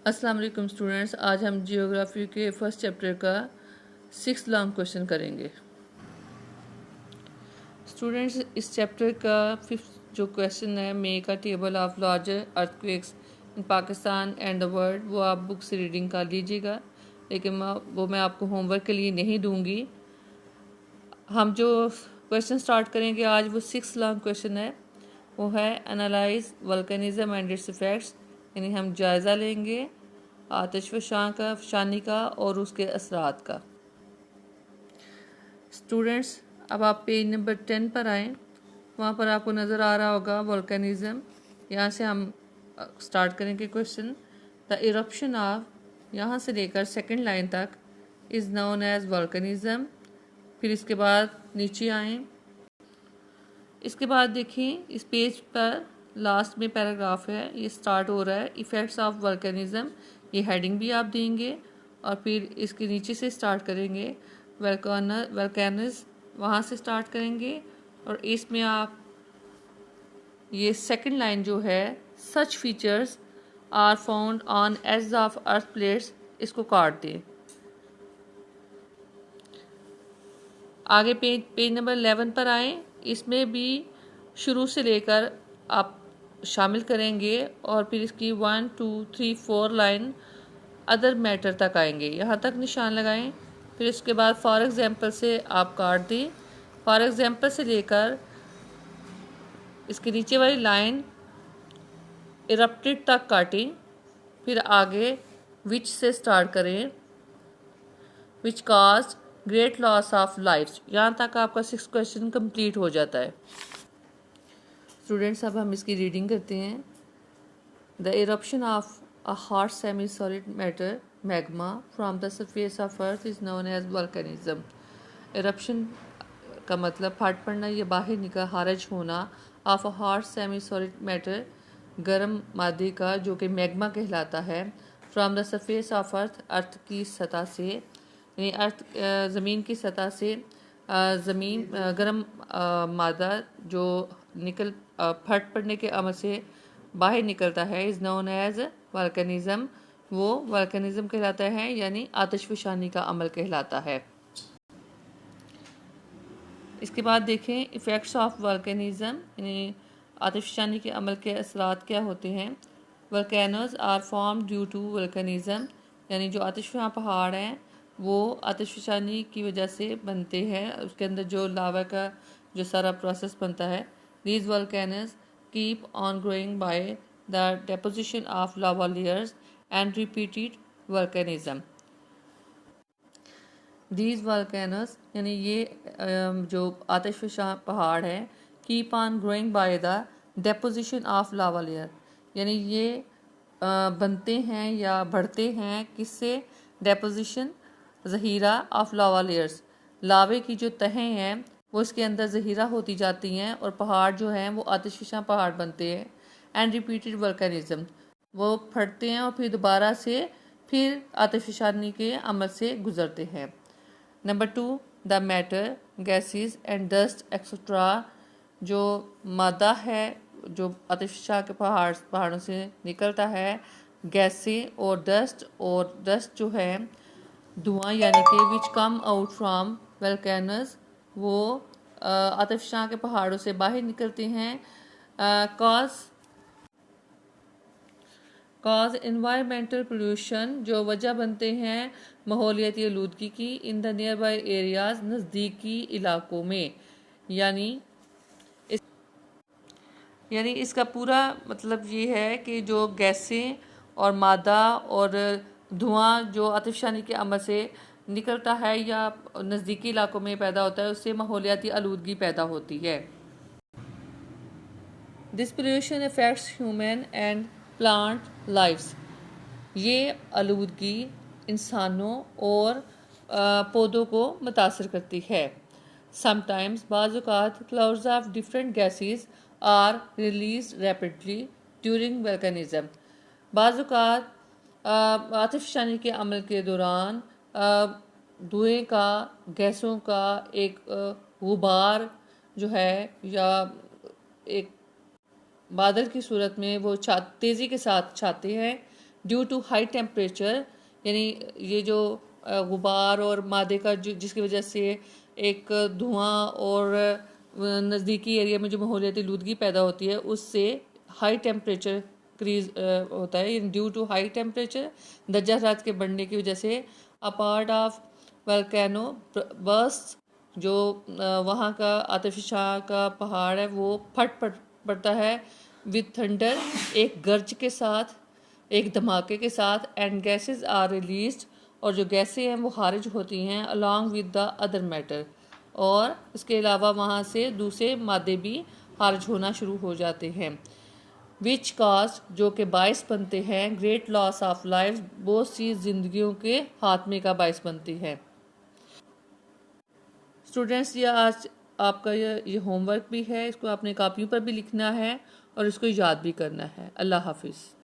अस्सलाम वालेकुम स्टूडेंट्स, आज हम जियोग्राफी के फर्स्ट चैप्टर का 6 लॉन्ग क्वेश्चन करेंगे। स्टूडेंट्स, इस चैप्टर का 5th जो क्वेश्चन है, make a table of larger earthquakes in Pakistan and the world, वो आप बुक से रीडिंग कर लीजिएगा, लेकिन वो मैं आपको होमवर्क के लिए नहीं दूंगी। हम जो क्वेश्चन स्टार्ट करेंगे आज, वो 6 लॉन्ग क्वेश्चन है। वो है analyse volcanism and it's effects, यानी हम जायज़ा लेंगे आतिशफ़शानी का और उसके असरात का। स्टूडेंट्स, अब आप पेज नंबर 10 पर आएँ। वहाँ पर आपको नज़र आ रहा होगा वल्केनिज्म। यहाँ से हम स्टार्ट करेंगे क्वेश्चन। द इरप्शन ऑफ, यहाँ से लेकर सेकंड लाइन तक, इज़ नोन एज वल्केनिज्म। फिर इसके बाद नीचे आएँ। इसके बाद देखिए, इस पेज पर लास्ट में पैराग्राफ है, ये स्टार्ट हो रहा है इफ़ेक्ट्स ऑफ वल्केनिज्म। ये हेडिंग भी आप देंगे और फिर इसके नीचे से स्टार्ट करेंगे वल्केनस, वहाँ से स्टार्ट करेंगे और इसमें आप ये सेकंड लाइन जो है, such features are found on edge of earth plates, इसको काट दें। आगे पेज नंबर 11 पर आएँ। इसमें भी शुरू से लेकर आप शामिल करेंगे और फिर इसकी 1, 2, 3, 4 लाइन अदर मैटर तक आएंगे, यहाँ तक निशान लगाएं। फिर इसके बाद फॉर एग्जांपल से आप काट दें। फॉर एग्जांपल से लेकर इसके नीचे वाली लाइन इरप्टेड तक काटें। फिर आगे विच से स्टार्ट करें, विच काज ग्रेट लॉस ऑफ लाइफ। यहाँ तक आपका 6 क्वेश्चन कंप्लीट हो जाता है। स्टूडेंट्स, अब हम इसकी रीडिंग करते हैं। The eruption of a hot semi-solid matter magma from the surface of earth is known as volcanism. eruption का मतलब फट पड़ना या बाहर निकल खारिज होना of a hot semi-solid matter, गर्म मादे का, जो कि मैग्मा कहलाता है, from the surface of earth, earth की सतह से, यानी अर्थ ज़मीन की सतह से ज़मीन गर्म मादा जो निकल फट पड़ने के अमल से बाहर निकलता है, इज़ नोन एज वल्केनिज्म। वो वल्केनिज्म कहलाता है, यानी आतिशफ़शानी का अमल कहलाता है। इसके बाद देखें इफ़ेक्ट्स ऑफ वल्केनिज्म, यानी आतिशफ़शानी के अमल के असरात क्या होते हैं। Volcanoes are form due to volcanism, यानी जो आतिशफ़शा पहाड़ हैं वो आतिशफ़शानी की वजह से बनते हैं, उसके अंदर जो लावा का जो सारा प्रोसेस बनता है। These वल्केनोज keep on growing by the deposition of lava layers and repeated volcanism. These volcanoes, यानी ये जो आतिशफ़शा पहाड़ है, keep on growing by the deposition of lava layer, यानी ये बनते हैं या बढ़ते हैं किससे, डेपोजिशन, ज़हीरा ऑफ लावा लेयर्स, लावे की जो तहें हैं वो इसके अंदर ज़हीरा होती जाती हैं और पहाड़ जो हैं वो आतिशफ़शा पहाड़ बनते हैं। एंड रिपीटेड वल्केनिज्म, वो फटते हैं और फिर दोबारा से फिर आतिशफ़शानी के अमल से गुज़रते हैं। Number 2, the matter, gases and dust etcetera, जो मादा है जो आतिशफ़शा के पहाड़ों से निकलता है, गैसें और डस्ट जो है धुआं, यानी कि विच कम आउट फ्राम वल्केनस, वो आतिशफ़शा के पहाड़ों से बाहर निकलते हैं। कॉज इन्वायरमेंटल पोल्यूशन, जो वजह बनते हैं माहौलियाती आलूदगी की, in the near by areas, नज़दीकी इलाकों में, यानी इसका पूरा मतलब ये है कि जो गैसें और मादा और धुआं जो आतिशफ़शानी के अमल से निकलता है या नज़दीकी इलाकों में पैदा होता है, उससे माहौलियाती आलूदगी पैदा होती है। This pollution affects human and plant lifes, ये आलूदगी इंसानों और पौधों को मुतासर करती है। समटाइम्स, बाज़ औक़ात, clouds of different gases are release rapidly during volcanism, बाज़ औक़ात आतिशफ़शानी के अमल के दौरान धुएँ का, गैसों का एक गुबार जो है या एक बादल की सूरत में वो तेज़ी के साथ छाते हैं, ड्यू टू हाई टेम्परेचर, यानी ये जो गुबार और मादे का जो जिसकी वजह से एक धुआं और नज़दीकी एरिया में जो माहौलियाती लूदगी पैदा होती है, उससे हाई टेम्परेचर क्रीज होता है। ड्यू टू हाई टेम्परेचर, दर्जा हरारत के बढ़ने की वजह से a part of volcano burst, जो वहाँ का आतिशफ़शां का पहाड़ है वो फट पड़ता है विद थंडर, एक गर्ज के साथ, एक धमाके के साथ, एंड गैसेस आर रिलीज्ड, और जो गैसें हैं वो खारिज होती हैं along with the other matter, और इसके अलावा वहाँ से दूसरे मादे भी खारिज होना शुरू हो जाते हैं। विच काज, जो कि बायस बनते हैं ग्रेट लॉस ऑफ लाइफ, बहुत सी जिंदगियों के खात्मे का बायस बनती है। स्टूडेंट्स, ये आज आपका ये होमवर्क भी है, इसको आपने कापियों पर भी लिखना है और इसको याद भी करना है। अल्लाह हाफिज़।